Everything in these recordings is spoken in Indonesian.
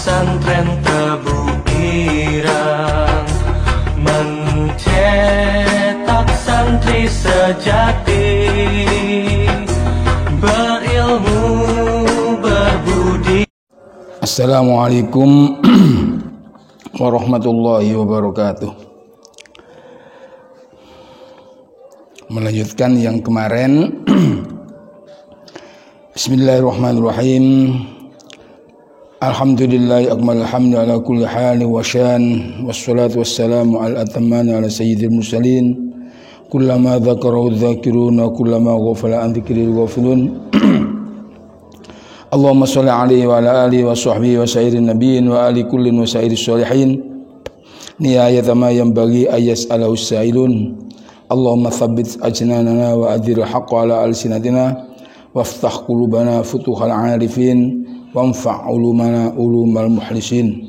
pesantren Tebu Irang mencetak santri sejati, berilmu berbudi. Assalamualaikum warahmatullahi wabarakatuh. Melanjutkan yang kemarin. Bismillahirrahmanirrahim. Alhamdulillahi akmalul hamdi ala kulli hali wa syan, wassalatu wassalamu ala atamani ala sayyidil mursalin, kullama dzakarahu dzakiruna, kullama ghafala an dzikril ghafilun. Allahumma sholli alaihi wa ala alihi wa sahbihi wa sayyirin nabiyyin wa ali kullin wa sayyiris sholihin nihayata ma yanbaghi ayyas'alahu sa'ilun. Allahumma thabbit ajnanana wa adhiril haqqa ala alsinatina waftah qulubana futuhal arifin wanfa' ulumana ulumal muhlisin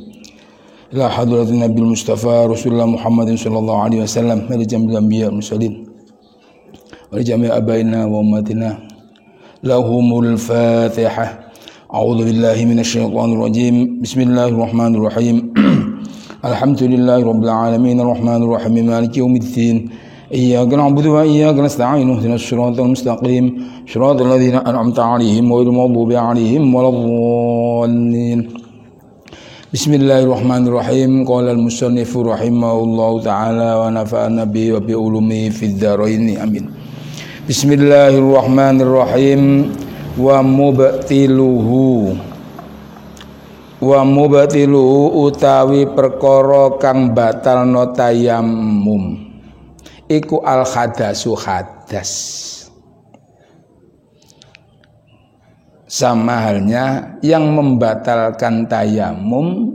ila hadratin nabil mustafa rasulullah muhammadin sallallahu alaihi wasallam wa li jami'il anbiya mursalin wa li jami' abaina wa ummatina lahumul fatihah. A'udzu billahi minasy syaithanir rajim. Bismillahirrahmanirrahim. Alhamdulillahi rabbil alamin arrahmanir rahim maliki yaumiddin. Iyyaka na'budu wa iyyaka nasta'in ihdinas siratal mustaqim siratal ladzina an'amta 'alaihim ghairil maghdubi 'alaihim waladdallin. Bismillahirrahmanirrahim. Qala al-musannifu rahimahullahu ta'ala wa nafa'ana bihi wa bi ulumihi fid dharain amin. Bismillahirrahmanirrahim. Wa mubtiluhu utawi perkara kang batalna tayammum iku al hadasu hadas, sama halnya yang membatalkan tayamum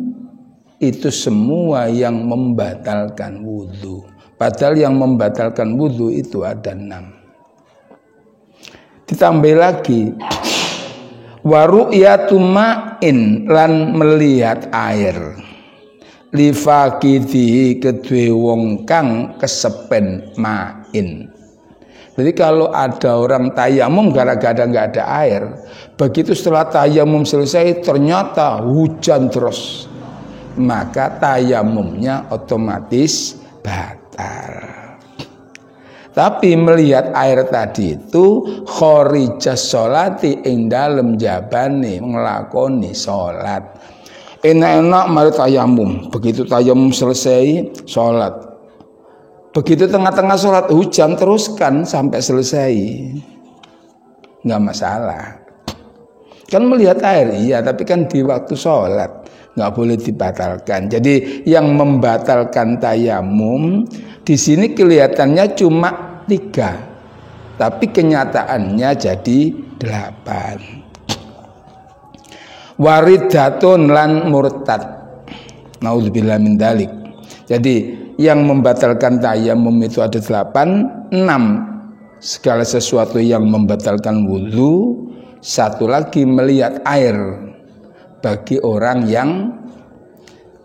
itu semua yang membatalkan wudu. Padahal yang membatalkan wudu itu ada 6. Ditambah lagi wa ru'yatu ma'in, lan melihat air, li faqidhi kedue wong kang kesepen ma'in. Jadi kalau ada orang tayamum gara-gara nggak ada air, begitu setelah tayamum selesai ternyata hujan terus, maka tayamumnya otomatis batal. Tapi melihat air tadi itu kharijas sholati ing dalem jabane nglakoni salat. Enak-enak mari tayamum. Begitu tayamum selesai sholat. Begitu tengah-tengah sholat hujan teruskan sampai selesai, nggak masalah. Kan melihat air iya, tapi kan di waktu sholat nggak boleh dibatalkan. Jadi yang membatalkan tayamum di sini kelihatannya cuma 3, tapi kenyataannya jadi 8. Waridatun lan murtad. Naudzubillah min dzalik. Jadi yang membatalkan tayamum itu ada 8, 6 segala sesuatu yang membatalkan wudu, 1 lagi melihat air bagi orang yang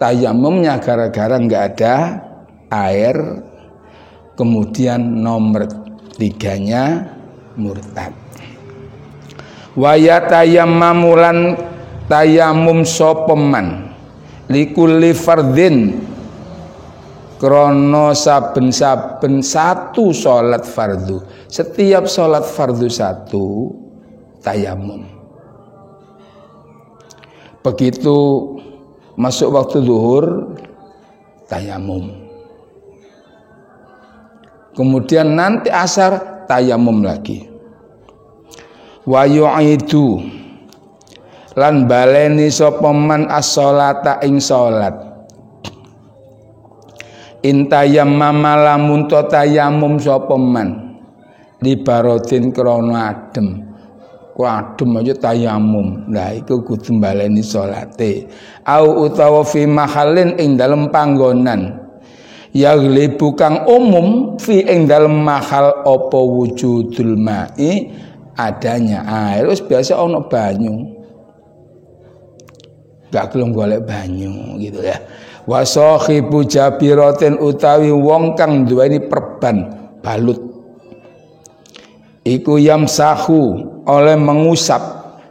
tayamumnya gara-gara nggak ada air. Kemudian nomor 3-nya murtad. Wa yatayammamulan tayamum sopeman likulli fardin krono saben-saben 1 salat fardu. Setiap salat fardu 1 tayamum. Begitu masuk waktu zuhur tayamum. Kemudian nanti asar tayamum lagi. Wa yu'idu lan baleni sapa man as-sholata ing salat. In tayammama lamun tayamum sapa man li barodin krana adem. Ku adem aja tayamum. Lah iku kudu baleni salate. Au utawa fi mahallin ing dalem panggonan. Ya glibu kang umum fi ing dalem mahal apa wujudul ma'i, adanya air. Wis biasa ana banyu. Gak gelem golek banyu gitu ya. Wa sahibu jabiratin utawi wong kang duweni perban balut. Iku yamsahu oleh mengusap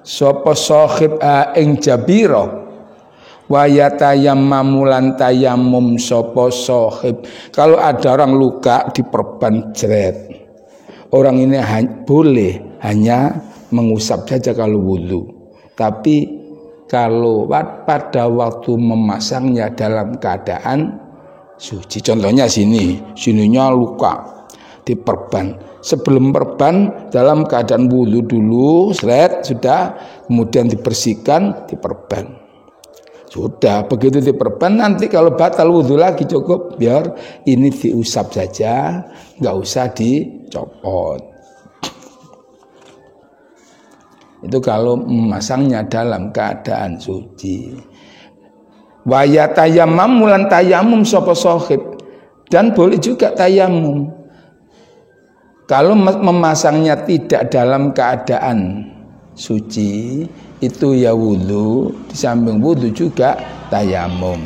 sapa sahib ing jabira Wa yatayammamulan tayamum sapa sahib. Kalau ada orang luka diperban jeret. Orang ini boleh hanya mengusap saja kalau wudu. Tapi kalau pada waktu memasangnya dalam keadaan suci, contohnya sininya luka diperban. Sebelum perban dalam keadaan wudu dulu, sudah, kemudian dibersihkan, diperban. Sudah, begitu diperban nanti kalau batal wudu lagi cukup biar ini diusap saja, nggak usah dicopot. Itu kalau memasangnya dalam keadaan suci. Wa yatayammam lan tayamum sapa sahib, dan boleh juga tayamum kalau memasangnya tidak dalam keadaan suci, itu ya wudu, di samping wudu juga tayamum.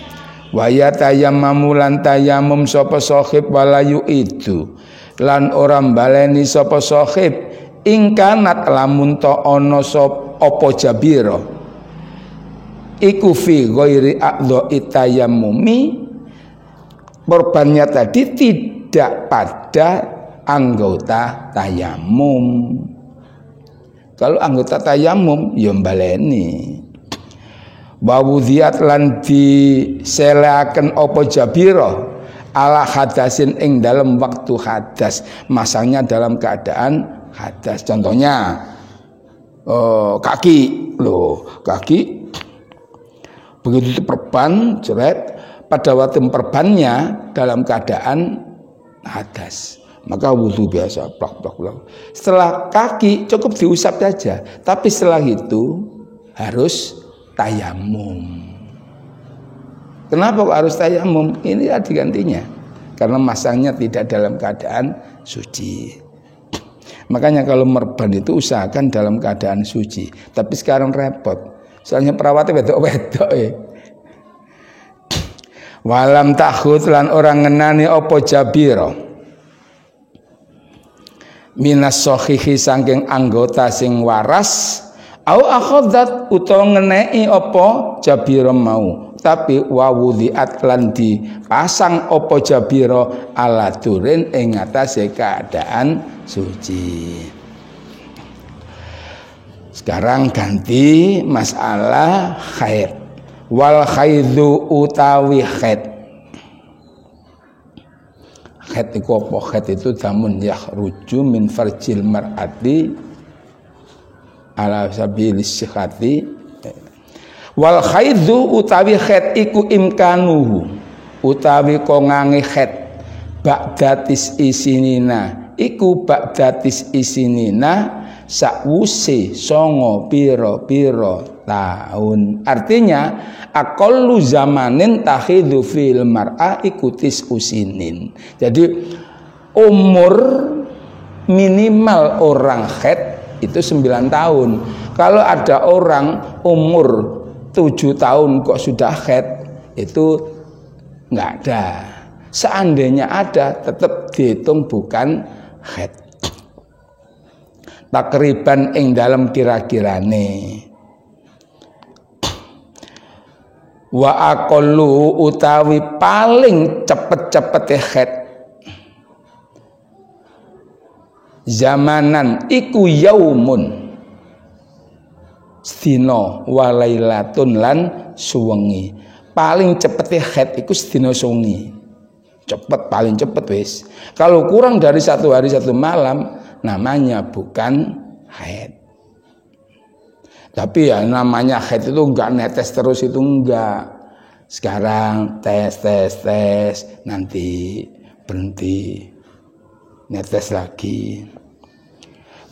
Wa yatayammamu lan tayamum sapa sahib walayu itu lan orang baleni sapa sahib ingkanat lamun ta ana sapa apa jabira iku fi ghairi a'dha'i tayammumi, korbannya tadi tidak pada anggota tayamum. Kalau anggota tayamum ya baleni. Wa wudhiat lan diselaken apa jabira ala hadasin ing dalam waktu hadas, masangnya dalam keadaan hadas. Contohnya kaki begitu diperban jeret, pada waktu perbannya dalam keadaan hadas, maka wudu biasa plak. Setelah kaki cukup diusap saja, tapi setelah itu harus tayamum. Kenapa harus tayamum? Ini digantinya karena masangnya tidak dalam keadaan suci. Makanya kalau merban itu usahakan dalam keadaan suci. Tapi sekarang repot, soalnya perawatnya wedok-wedok Walam takhud lan orang ngenani opo jabiro minas sohihi saking anggota sing waras, au akhodat utawa ngenei opo jabiro mau, tapi wawudhiat lan dipasang opo jabiro ala turin ing atase keadaan suci. Sekarang ganti masalah haid. Wal khaidu utawi haid. Haid itu apa? Haid itu damun yakhruju min farjil mar'ati ala sabilis sihati. Wal khaidu utawi haid iku imkanuhu utawi kongange haid ba'datis isinina iku ba'datis isinina sakwuse songo piro tahun. Artinya aqallu zamanin takhidhu fil mar'a ikutis usinin. Jadi umur minimal orang haid itu 9 tahun. Kalau ada orang umur 7 tahun kok sudah haid, itu nggak ada. Seandainya ada tetap dihitung bukan haid. Takriban ing dalam kira-kirane. Wa aqallu utawi paling cepet-cepete haid zamanan iku yaumun sedina wa lailatun lan suwengi. Paling cepete haid iku sedina suwengi. Cepet, paling cepet wis. Kalau kurang dari 1 hari 1 malam namanya bukan haid. Tapi ya namanya haid itu enggak netes terus, itu enggak. Sekarang tes nanti berhenti netes lagi.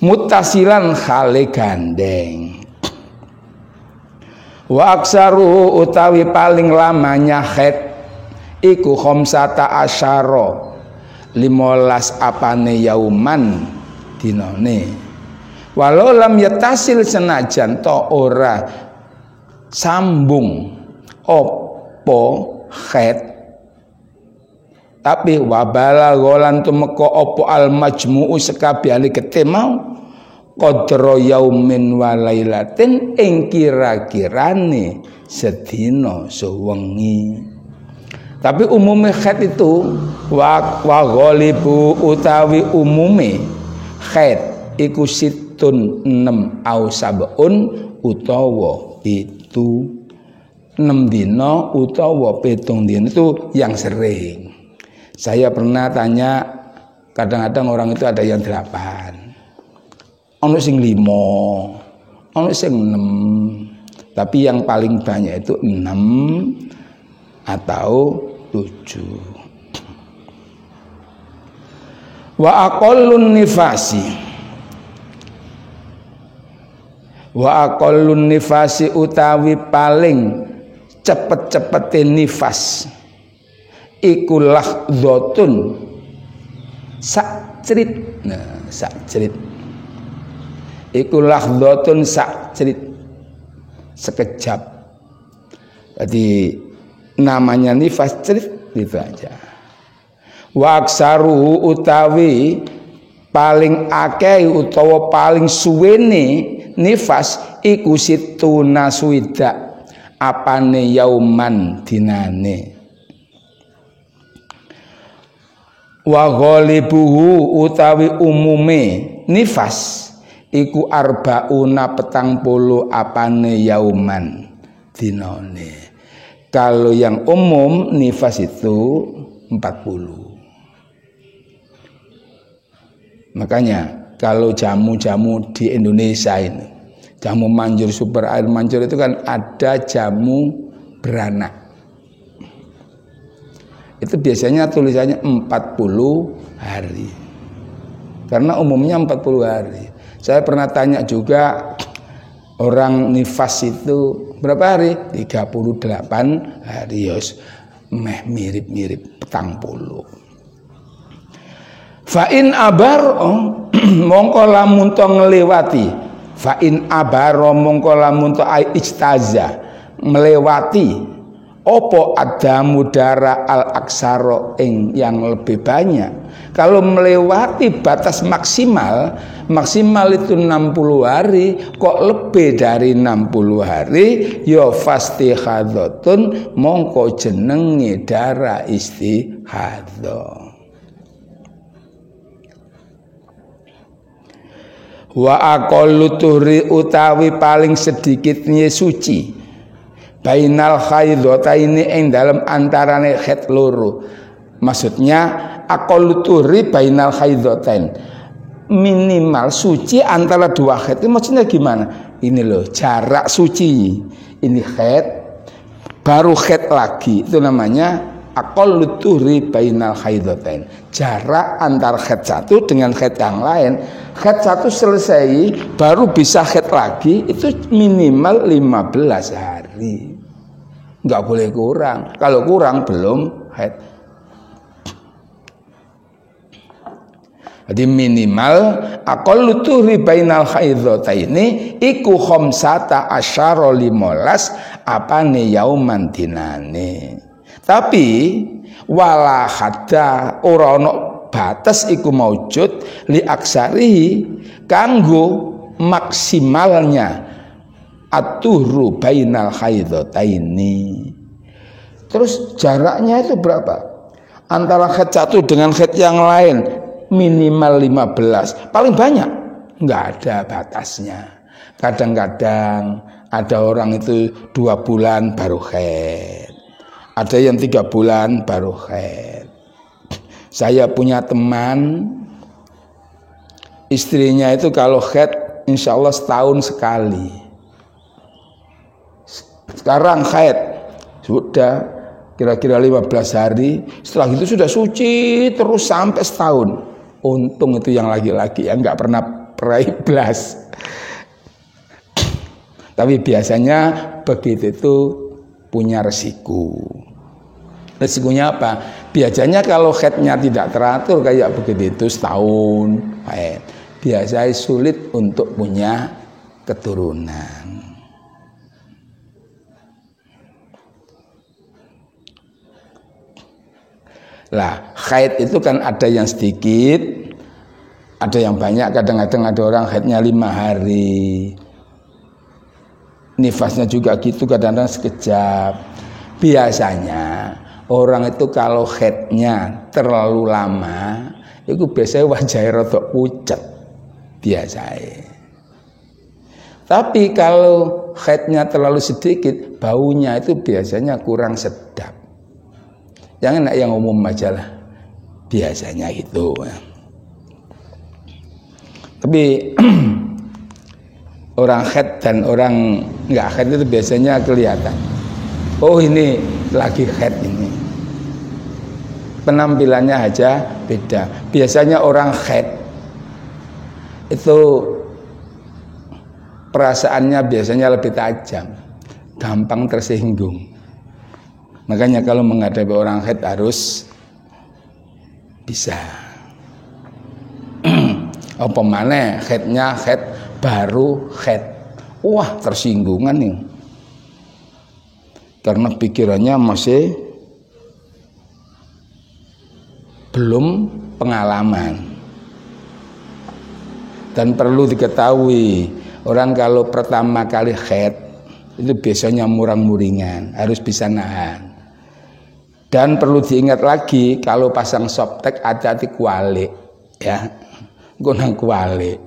Mutasilan khale gandeng. Wa aksaru utawi paling lamanya haid iku khamsata asyara 15 apane yauman dinane. Walau lam yatasil senajan to ora sambung opo haid, tapi wabala golan tumeka opo al majmu'u sekabehane gete mau qadra yaumin wa lailatin ing kira-kirane sedina sewengi. Tapi umume haid itu wa ghalibu utawi umume haid iku situn 6 au sabun utawa itu 6 dina utawa 7 dina itu yang sering. Saya pernah tanya, kadang-kadang orang itu ada yang 8, ono sing 5, ono sing 6, tapi yang paling banyak itu 6 atau 7. Wa aqallun nifasi utawi paling cepet-cepete nifas iku lahdhatun sak crit. Nah, sak crit iku lahdhatun sak crit, sekejap. Jadi namanya nifas crit itu aja. Wa aksaruhu utawi paling akeh utawa paling suwene nifas iku situna swida apane yauman dinane. Wa ghalibuhu utawi umume nifas iku arbauna 40 apane yauman dinane. Kalau yang umum nifas itu 40. Makanya kalau jamu-jamu di Indonesia ini, jamu manjur, super air manjur itu kan ada jamu beranak. Itu biasanya tulisannya 40 hari. Karena umumnya 40 hari. Saya pernah tanya juga, orang nifas itu berapa hari? 38 hari. Yos, mirip-mirip 40. Fa'in abaro mongko lamun to nglewati, fa'in abaro mongko lamun to ai ijtaza melewati opo ada mudara al aksaro ing yang lebih banyak. Kalau melewati batas maksimal itu 60 hari, kok lebih dari 60 hari, ya fastihadzatun mongko jenenge darah istihadzah. Wa aqallu tuhri utawi paling sedikitnya suci bainal haidhataini ing dalam antarane haid loro. Maksudnya aqallu tuhri bainal haidhatain, minimal suci antara dua haid. Itu maksudnya gimana? Ini loh jarak suci, ini haid baru haid lagi, itu namanya aqallu tuhri bainal haidhatain, jarak antar haid satu dengan haid yang lain. Haid satu selesai baru bisa haid lagi, itu minimal 15 hari, nggak boleh kurang. Kalau kurang belum haid. Jadi minimal aqallu tuhri bainal haidhataini iku khamsata asyara 15 apane yauman dinane. Tapi wala hadda ora ono batas iku maujud li aksarihi kanggo maksimalnya atuhru bainal haidhataini. Terus jaraknya itu berapa? Antara haid satu dengan haid yang lain minimal 15, paling banyak nggak ada batasnya. Kadang-kadang ada orang itu 2 bulan baru haid, ada yang 3 bulan baru haid. Saya punya teman, istrinya itu kalau haid insya Allah setahun sekali. Sekarang haid sudah kira-kira 15 hari, setelah itu sudah suci terus sampai setahun. Untung itu yang laki-laki yang nggak pernah praiblas. Tapi biasanya begitu itu punya resiko. Resikonya apa? Biasanya kalau haidnya tidak teratur kayak begitu itu setahun haid, biasanya sulit untuk punya keturunan. Lah haid itu kan ada yang sedikit, Ada yang banyak, kadang-kadang ada orang haidnya 5 hari. Nifasnya juga gitu, kadang-kadang sekejap. Biasanya orang itu kalau haidnya terlalu lama, itu biasanya wajahnya rada pucet biasanya. Tapi kalau haidnya terlalu sedikit, baunya itu biasanya kurang sedap. Yang enak yang umum aja lah, biasanya itu. Tapi orang haid dan orang nggak haid itu biasanya kelihatan. Oh ini lagi haid ini. Penampilannya aja beda. Biasanya orang haid itu perasaannya biasanya lebih tajam, gampang tersinggung. Makanya kalau menghadapi orang haid harus bisa. Apa maneh haidnya haid baru haid. Wah, tersinggungan nih. Karena pikirannya masih belum pengalaman. Dan perlu diketahui, orang kalau pertama kali haid itu biasanya murang-muringan, harus bisa nahan. Dan perlu diingat lagi, kalau pasang softtek hati-hati kualik, ya, gunang kualik,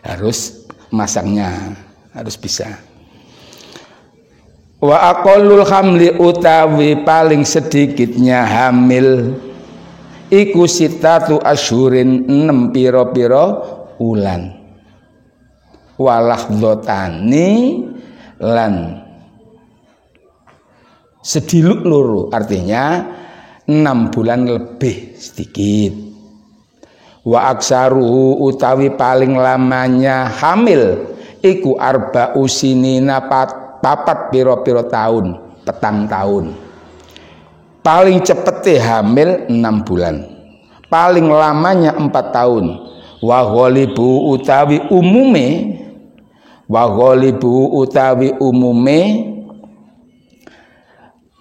harus masangnya, harus bisa. Wa aqallul hamli utawi paling sedikitnya hamil, iku sitatu asyurin 6 piro-piro ulan. Walahdotani lan sediluk loro, artinya 6 bulan lebih sedikit. Wa aksaruhu utawi paling lamanya hamil iku arba'u sinina papat piro-piro tahun, petang tahun. Paling cepete hamil 6 bulan, paling lamanya 4 tahun. Wa ghalibu utawi umume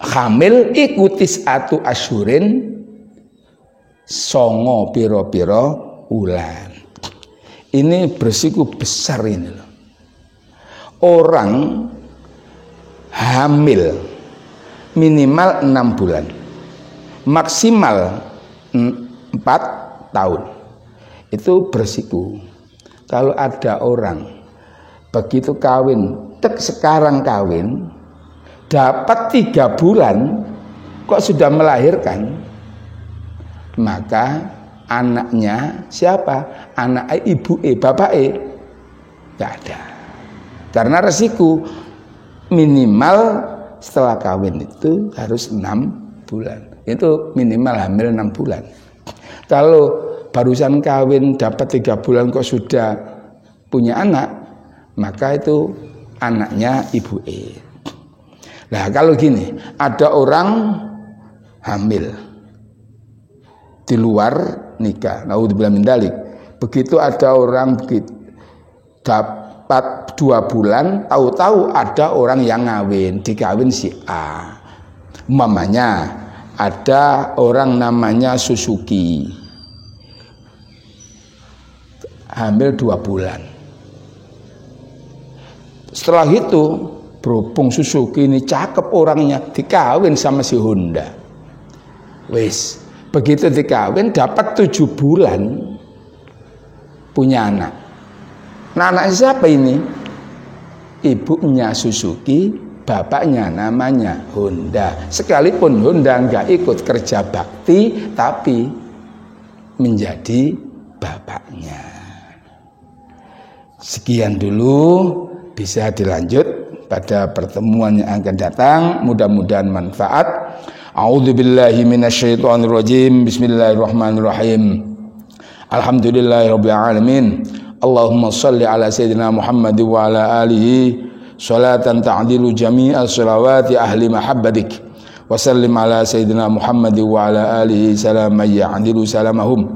hamil ikutis atu asyurin 9 piro-piro ulan. Ini bersiko besar ini loh. Orang hamil minimal 6 bulan, maksimal 4 tahun. Itu bersiko. Kalau ada orang begitu kawin, sekarang kawin, dapat 3 bulan kok sudah melahirkan, maka anaknya siapa? Anak ibu bapak gak ada. Karena resiko minimal setelah kawin itu harus 6 bulan. Itu minimal hamil 6 bulan. Kalau barusan kawin dapat 3 bulan kok sudah punya anak, maka itu anaknya ibu Nah kalau gini, ada orang hamil di luar nikah, naudzubillah min dzalik. Begitu ada orang dapat 2 bulan, tahu-tahu ada orang yang dikawin si A. Mamanya ada orang namanya Suzuki, hamil 2 bulan. Setelah itu berhubung Suzuki ini cakep orangnya, dikawin sama si Honda. Wis, begitu dikawin dapat 7 bulan punya anak. Nah, anak siapa ini? Ibunya Suzuki, bapaknya namanya Honda. Sekalipun Honda nggak ikut kerja bakti, tapi menjadi bapaknya. Sekian dulu, bisa dilanjut pada pertemuan yang akan datang. Mudah-mudahan manfaat. A'udzubillahi minasyaitonirrajim. Bismillahirrahmanirrahim. Alhamdulillahirabbil alamin. Allahumma shalli ala sayyidina Muhammad wa ala alihi salatan ta'dilu jami'a shalawati ahli mahabbatik. Wa sallim ala sayyidina Muhammad wa ala alihi salaman ya'dilu salamahum.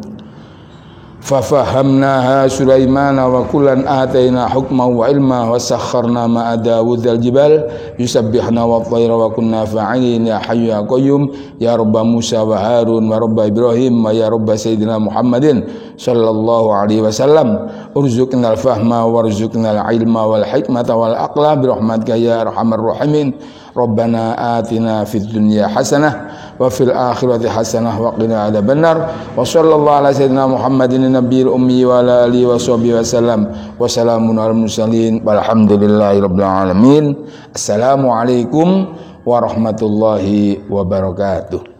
fafahamnaha Sulaimana wa kullan ataina hukma wa ilma wa sakharna ma'a Dawudal jibal yusabbihna wa tayra wa kunna fa'ilin ya hayyu ya qayyum ya rabba Musa wa Harun wa rabba Ibrahim wa ya rabba Sayyidina Muhammadin sallallahu alaihi wasallam urzuqnal fahma warzuqnal ilma wal hikmata wal aqla bi rahmatika ya arhamar rahimin Rabbana atina fid dunya hasanah wa fil akhirati hasanah wa qina adzabannar wa sallallahu ala sayyidina Muhammadin nabiyil ummi wa ala alihi wa sahbihi wasallam wa salamun alal mursalin walhamdulillahi rabbil alamin. Assalamualaikum warahmatullahi wabarakatuh.